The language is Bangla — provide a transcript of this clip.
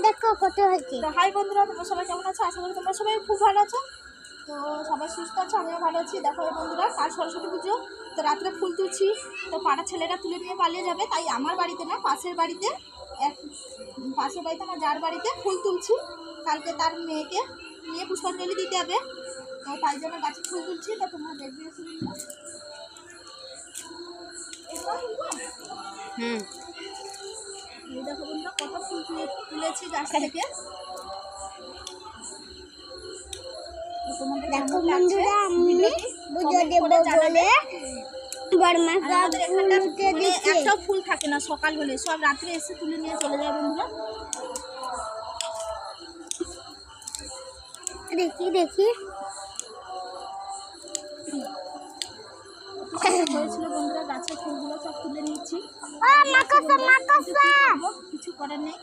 দেখো কত হয়েছে। তো হাই বন্ধুরা, তোমরা সবাই কেমন আছো? আশা করি তোমরা সবাই খুব ভালো আছো। তো সবাই সুস্থ আছো, আমিও ভালো আছি। দেখো বন্ধুরা, কাল সরস্বতী পুজো, তো রাত্রে ফুল তুলছি। তো পাড়ার ছেলেরা তুলে নিয়ে পালিয়ে যাবে, তাই আমার বাড়িতে না, পাশের বাড়িতে আমার যার বাড়িতে ফুল তুলছি। কালকে তার মেয়েকে নিয়ে পুষ্পাঞ্জলি দিতে হবে, তো তাই জন্য গাছে ফুল তুলছি। তো তোমরা দেখবে দেখো বন্ধুরা, কত ফুল তুলেছি গাছ থেকে। দেখো বন্ধুরা, আমি পুজো দেব বলে বড়মা সব ফুল উঠে দিচ্ছে। একটাও ফুল থাকে না সকাল হলে, সব রাত্রে এসে তুলে নিয়ে চলে যায় বন্ধুরা। দেখি দেখি হয়েছিল বন্ধুরা, গাছের ফুলগুলো সব তুলে নিচ্ছি। মাকসা কিছু করার নেই।